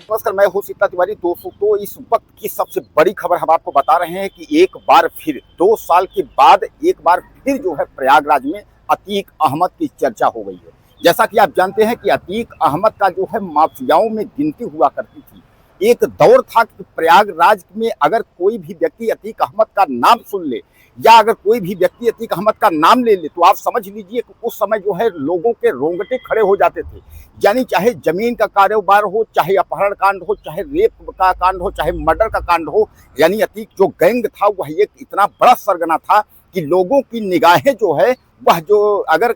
नमस्कार, मैं हूं सीता तिवारी। दोस्तों, तो इस वक्त की सबसे बड़ी खबर हम आपको बता रहे हैं कि एक बार फिर 2 साल के बाद एक बार फिर जो है प्रयागराज में अतीक अहमद की चर्चा हो गई है। जैसा कि आप जानते हैं कि अतीक अहमद का जो है माफियाओं में गिनती हुआ करती थी। एक दौर था कि प्रयागराज में अगर कोई भी व्यक्ति अतीक अहमद का नाम सुन ले या अगर कोई भी व्यक्ति अतीक अहमद का नाम ले ले तो आप समझ लीजिए कि उस समय जो है लोगों के रोंगटे खड़े हो जाते थे। यानी चाहे जमीन का कारोबार हो, चाहे अपहरण कांड हो, चाहे रेप का कांड हो, चाहे मर्डर का कांड हो, यानी अतीक जो गैंग था वह एक इतना बड़ा सरगना था कि लोगों की निगाहें जो है वह जो अगर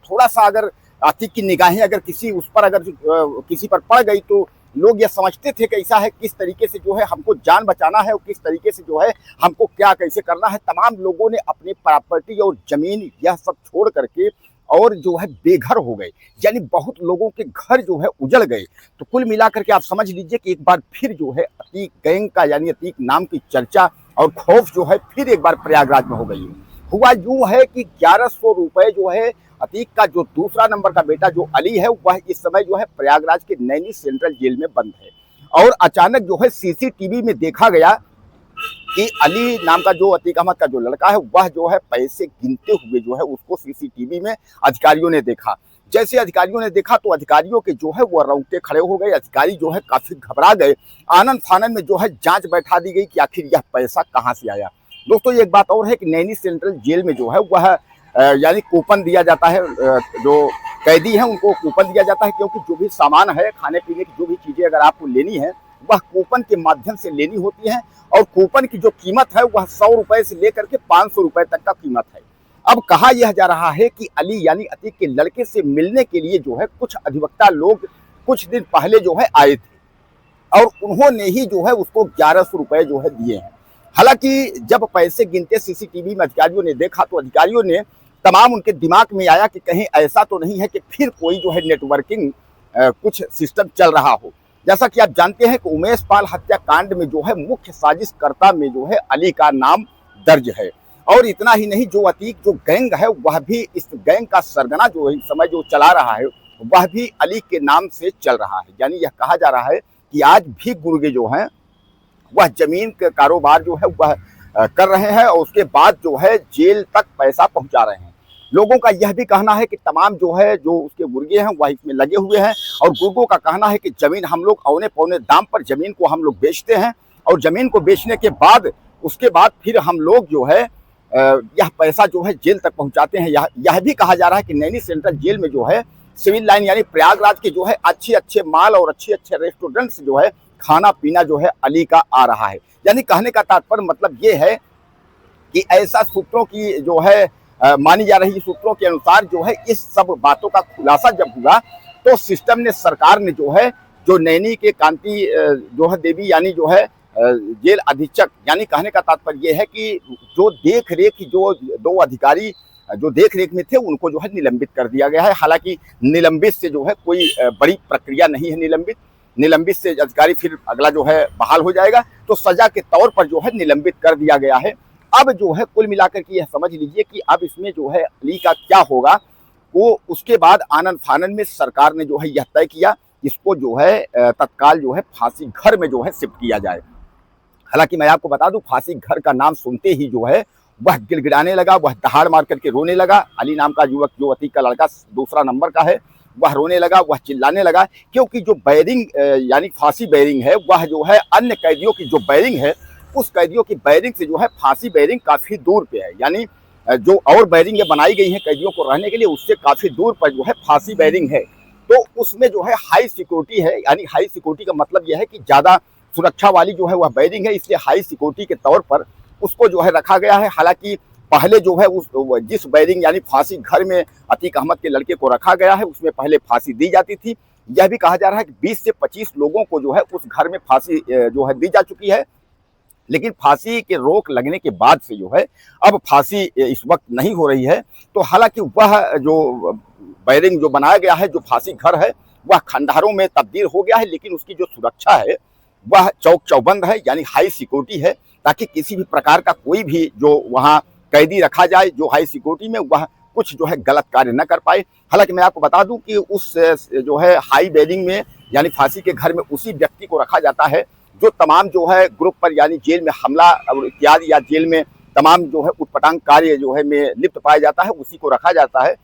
थोड़ा सा अगर अतीक की निगाहें अगर किसी उस पर अगर किसी पर पड़ गई तो लोग ये समझते थे कि ऐसा है किस तरीके से जो है हमको जान बचाना है और किस तरीके से जो है हमको क्या कैसे करना है। तमाम लोगों ने अपनी प्रॉपर्टी और जमीन यह सब छोड़ करके और जो है बेघर हो गए, यानी बहुत लोगों के घर जो है उजड़ गए। तो कुल मिलाकर के आप समझ लीजिए कि एक बार फिर जो है अतीक गैंग का यानी अतीक नाम की चर्चा और खौफ जो है फिर एक बार प्रयागराज में हो गई है। हुआ यूं है कि 1100 रुपए जो है अतीक का जो दूसरा नंबर का बेटा जो अली है वह इस समय जो है प्रयागराज के नैनी सेंट्रल जेल में बंद है। और अचानक जो है सीसीटीवी में देखा गया कि अली नाम का जो अतीक अहमद का जो लड़का है वह जो है पैसे गिनते हुए जो है उसको सीसीटीवी में अधिकारियों ने देखा। जैसे अधिकारियों ने देखा तो अधिकारियों के जो है वो रोंगटे खड़े हो गए। अधिकारी जो है काफी घबरा गए। आनन फानन में जो है जांच बैठा दी गई कि आखिर यह पैसा कहाँ से आया। दोस्तों, एक बात और है कि नैनी सेंट्रल जेल में जो है वह यानी कूपन दिया जाता है। जो कैदी हैं उनको कूपन दिया जाता है, क्योंकि जो भी सामान है खाने पीने की जो भी चीजें अगर आपको लेनी है वह कूपन के माध्यम से लेनी होती है। और कूपन की जो कीमत है वह 100 रुपए से लेकर के 500 रुपए तक का कीमत है। अब कहा यह जा रहा है कि अली यानी अतीक के लड़के से मिलने के लिए जो है कुछ अधिवक्ता लोग कुछ दिन पहले जो है आए थे और उन्होंने ही जो है उसको 1100 रुपए जो है दिए हैं। हालांकि जब पैसे गिनते सीसीटीवी में अधिकारियों ने देखा तो अधिकारियों ने तमाम उनके दिमाग में आया कि कहीं ऐसा तो नहीं है कि फिर कोई जो है नेटवर्किंग कुछ सिस्टम चल रहा हो। जैसा कि आप जानते हैं कि उमेश पाल हत्याकांड में जो है मुख्य साजिशकर्ता में जो है अली का नाम दर्ज है। और इतना ही नहीं, जो अतीक जो गैंग है वह भी इस गैंग का सरगना जो इस समय जो चला रहा है वह भी अली के नाम से चल रहा है। यानी यह कहा जा रहा है कि आज भी गुर्गे जो हैं वह जमीन का कारोबार जो है वह कर रहे हैं और उसके बाद जो है जेल तक पैसा पहुंचा रहे हैं। लोगों का यह भी कहना है कि तमाम जो है जो उसके गुर्गे हैं वह इसमें लगे हुए हैं और गुर्गों का कहना है कि जमीन हम लोग औने पौने दाम पर जमीन को हम लोग बेचते हैं और जमीन को बेचने के बाद उसके बाद फिर हम लोग जो है यह पैसा जो है जेल तक पहुंचाते हैं। यह भी कहा जा रहा है कि नैनी सेंट्रल जेल में जो है सिविल लाइन यानी प्रयागराज के जो है अच्छे अच्छे माल और अच्छे अच्छे रेस्टोरेंट से जो है खाना पीना जो है अली का आ रहा है। यानी कहने का तात्पर्य मतलब ये है कि ऐसा सूत्रों की जो है मानी जा रही सूत्रों के अनुसार जो है इस सब बातों का खुलासा जब हुआ तो सिस्टम ने सरकार ने जो है जो नैनी के कांति जो है देवी यानी जो है जेल अधीक्षक यानी कहने का तात्पर्य यह है कि जो देख रेख जो 2 अधिकारी जो देख रेख में थे उनको जो है निलंबित कर दिया गया है। हालांकि निलंबित से जो है कोई बड़ी प्रक्रिया नहीं है। निलंबित से अधिकारी फिर अगला जो है बहाल हो जाएगा, तो सजा के तौर पर जो है निलंबित कर दिया गया है। अब जो है कुल मिलाकर के यह समझ लीजिए कि अब इसमें जो है अली का क्या होगा वो उसके बाद आनन फानन में सरकार ने जो है यह तय किया इसको जो है तत्काल जो है फांसी घर में जो है शिफ्ट किया जाए। हालांकि मैं आपको बता दूं फांसी घर का नाम सुनते ही जो है वह गिड़गिड़ाने लगा, वह दहाड़ मार करके रोने लगा। अली नाम का युवक जो अतीक का लड़का दूसरा नंबर का है वह रोने लगा, वह चिल्लाने लगा, क्योंकि जो बैरिंग यानी फांसी बैरिंग है वह जो है अन्य कैदियों की जो बैरिंग है उस कैदियों की बैरिंग से जो है फांसी बैरिंग काफी दूर पे है। यानी जो और बैरिंग बनाई गई है कैदियों को रहने के लिए उससे काफी दूर पर जो है फांसी बैरिंग है। तो उसमें जो है हाई सिक्योरिटी है। यानी हाई सिक्योरिटी का मतलब यह है कि ज्यादा सुरक्षा वाली जो है वह बैरिंग है, इसलिए हाई सिक्योरिटी के तौर पर उसको जो है रखा गया है। हालांकि पहले जो है उस जिस बैरिंग यानी फांसी घर में अतीक अहमद के लड़के को रखा गया है उसमें पहले फांसी दी जाती थी। यह भी कहा जा रहा है कि 20 से 25 लोगों को जो है उस घर में फांसी जो है दी जा चुकी है। लेकिन फांसी के रोक लगने के बाद से जो है अब फांसी इस वक्त नहीं हो रही है। तो हालांकि वह जो बैरिंग जो बनाया गया है जो फांसी घर है वह खंडहरों में तब्दील हो गया है, लेकिन उसकी जो सुरक्षा है वह चौक चौबंद है यानी हाई सिक्योरिटी है, ताकि किसी भी प्रकार का कोई भी जो वहाँ कैदी रखा जाए जो हाई सिक्योरिटी में वह कुछ जो है गलत कार्य न कर पाए। हालांकि मैं आपको बता दूं कि उस जो है हाई बेरिंग में यानी फांसी के घर में उसी व्यक्ति को रखा जाता है जो तमाम जो है ग्रुप पर यानी जेल में हमला और इत्यादि या जेल में तमाम जो है उटपटांग कार्य जो है में लिप्त पाया जाता है, उसी को रखा जाता है।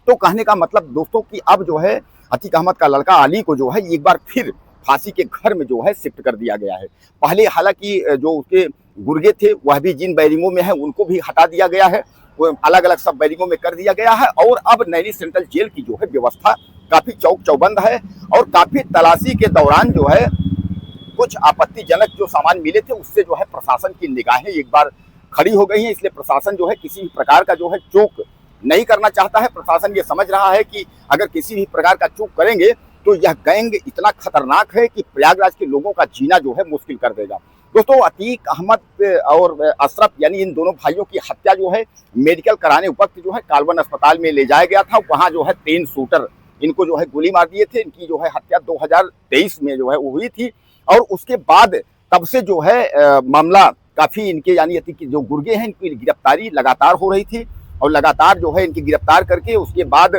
तो कहने का मतलब दोस्तों कि अब जो है अतीक अहमद का लड़का अली को जो है एक बार फिर फांसी के घर में जो है शिफ्ट कर दिया गया है। पहले हालांकि जो उसके गुर्गे थे वह भी जिन बैरिंगों में है उनको भी हटा दिया गया है, वो अलग अलग सब बैरिंगों में कर दिया गया है। और अब नैनी सेंट्रल जेल की जो है व्यवस्था काफी चौक चौबंद है और काफी तलाशी के दौरान जो है कुछ आपत्तिजनक जो सामान मिले थे उससे जो है प्रशासन की निगाहें एक बार खड़ी हो गई हैं। इसलिए प्रशासन जो है किसी भी प्रकार का जो है चूक नहीं करना चाहता है। प्रशासन ये समझ रहा है कि अगर किसी भी प्रकार का चूक करेंगे तो यह गैंग इतना खतरनाक है कि प्रयागराज के लोगों का जीना जो है मुश्किल कर देगा। दोस्तों अतीक अहमद और अशरफ यानी इन दोनों भाइयों की हत्या जो है मेडिकल कराने वक्त जो है कालवन अस्पताल में ले जाया गया था। वहां जो है 3 शूटर इनको जो है गोली मार दिए थे। इनकी जो है हत्या 2023 में जो है वो हुई थी और उसके बाद तब से जो है मामला काफी इनके यानी अतीक जो गुर्गे हैं इनकी गिरफ्तारी लगातार हो रही थी और लगातार जो है इनकी गिरफ्तार करके उसके बाद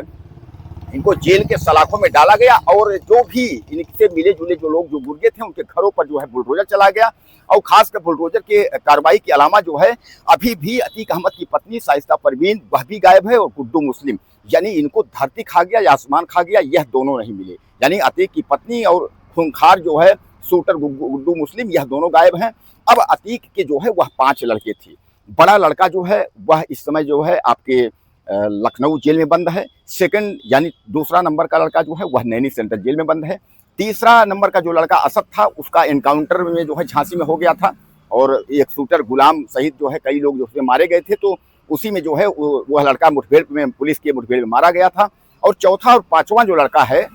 इनको जेल के सलाखों में डाला गया और जो भी इनसे मिले जुले जो लोग जो गुर्गे थे उनके घरों पर जो है बुलडोजर चला गया। और खासकर बुलडोजर के कार्रवाई के अलावा जो है अभी भी अतीक अहमद की पत्नी शाइस्ता परवीन वह भी गायब है और गुड्डू मुस्लिम यानी इनको धरती खा गया या आसमान खा गया, यह दोनों नहीं मिले। यानी अतीक की पत्नी और खूंखार जो है शूटर गुड्डू मुस्लिम यह दोनों गायब हैं। अब अतीक के जो है वह 5 लड़के थे। बड़ा लड़का जो है वह इस समय जो है आपके लखनऊ जेल में बंद है। सेकंड यानी दूसरा नंबर का लड़का जो है वह नैनी सेंट्रल जेल में बंद है। तीसरा नंबर का जो लड़का असद था उसका एनकाउंटर में जो है झांसी में हो गया था और एक शूटर गुलाम सहित जो है कई लोग जो उसमें मारे गए थे, तो उसी में जो है वह लड़का मुठभेड़ में पुलिस की मुठभेड़ में मारा गया था। और चौथा और पांचवा जो लड़का है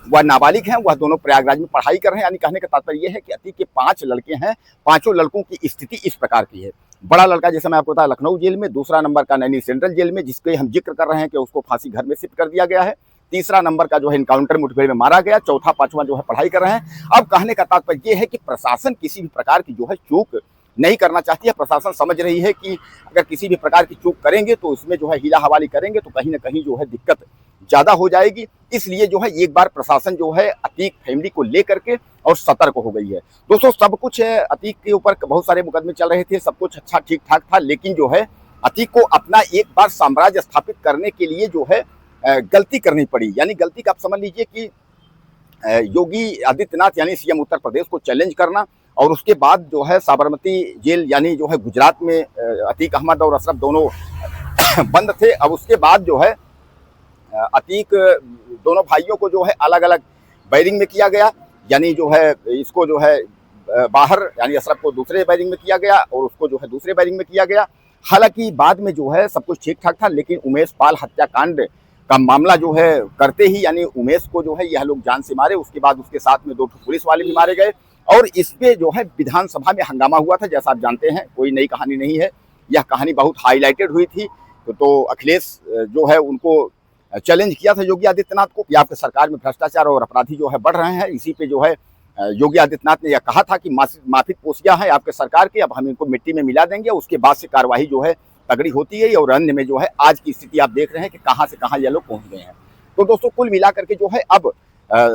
वह नाबालिग हैं, वह दोनों प्रयागराज में पढ़ाई कर रहे हैं। यानी कहने का तात्पर्य यह है कि अतीक के 5 लड़के हैं, 5 लड़कों की स्थिति इस प्रकार की है। बड़ा लड़का जैसे मैं आपको बताया लखनऊ जेल में, दूसरा नंबर का नैनी सेंट्रल जेल में जिसके हम जिक्र कर रहे हैं कि उसको फांसी घर में शिफ्ट कर दिया गया है। तीसरा नंबर का जो है इनकाउंटर मुठभेड़ में मारा गया। चौथा पांचवा जो है पढ़ाई कर रहे हैं। अब कहने का तात्पर्य यह है कि प्रशासन किसी भी प्रकार की जो है चूक नहीं करना चाहती है। प्रशासन समझ रही है कि अगर किसी भी प्रकार की चूक करेंगे तो उसमें जो है हीला हवाली करेंगे तो कहीं ना कहीं जो है दिक्कत ज्यादा हो जाएगी। इसलिए जो है एक बार प्रशासन जो है अतीक फैमिली को लेकर के और सतर्क हो गई है। दोस्तों सब कुछ अतीक के ऊपर बहुत सारे मुकदमे चल रहे थे, सब कुछ अच्छा ठीक ठाक था, लेकिन जो है अतीक को अपना एक बार साम्राज्य स्थापित करने के लिए जो है गलती करनी पड़ी। यानी गलती का आप समझ लीजिए कि योगी आदित्यनाथ यानी सीएम उत्तर प्रदेश को चैलेंज करना और उसके बाद जो है साबरमती जेल यानी जो है गुजरात में अतीक अहमद और अशरफ दोनों बंद थे। अब उसके बाद जो है अतीक दोनों भाइयों को जो है अलग अलग बैरिंग में किया गया, यानी जो है इसको जो है बाहर यानी अशरफ को दूसरे बैरिंग में किया गया और उसको जो है दूसरे बैरिंग में किया गया। हालांकि बाद में जो है सब कुछ ठीक ठाक था, लेकिन उमेश पाल हत्याकांड का मामला जो है करते ही यानी उमेश को जो है यह लोग जान से मारे। उसके बाद उसके साथ में 2 पुलिस वाले भी मारे गए और इस पे जो है विधानसभा में हंगामा हुआ था। जैसा आप जानते हैं कोई नई कहानी नहीं है, यह कहानी बहुत हाईलाइटेड हुई थी। तो अखिलेश जो है उनको चैलेंज किया था योगी आदित्यनाथ को कि आपके सरकार में भ्रष्टाचार और अपराधी जो है बढ़ रहे हैं। इसी पे जो है योगी आदित्यनाथ ने यह कहा था कि माफिक पोसिया है आपके सरकार के, अब हम इनको मिट्टी में मिला देंगे। उसके बाद से कार्यवाही जो है तगड़ी होती है और अन्य में जो है आज की स्थिति आप देख रहे हैं कि कहां से कहां ये लोग पहुंच गए हैं। तो दोस्तों कुल मिला करके जो है अब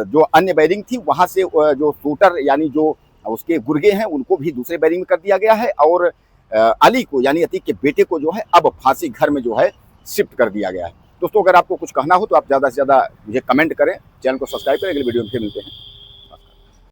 जो अन्य बैरिंग थी वहां से जो शूटर यानी जो उसके गुर्गे हैं उनको भी दूसरे बैरिंग में कर दिया गया है और अली को यानी अतीक के बेटे को जो है अब फांसी घर में जो है शिफ्ट कर दिया गया है। दोस्तों अगर आपको कुछ कहना हो तो आप ज़्यादा से ज़्यादा मुझे कमेंट करें, चैनल को सब्सक्राइब करें। अगले वीडियो में फिर मिलते हैं।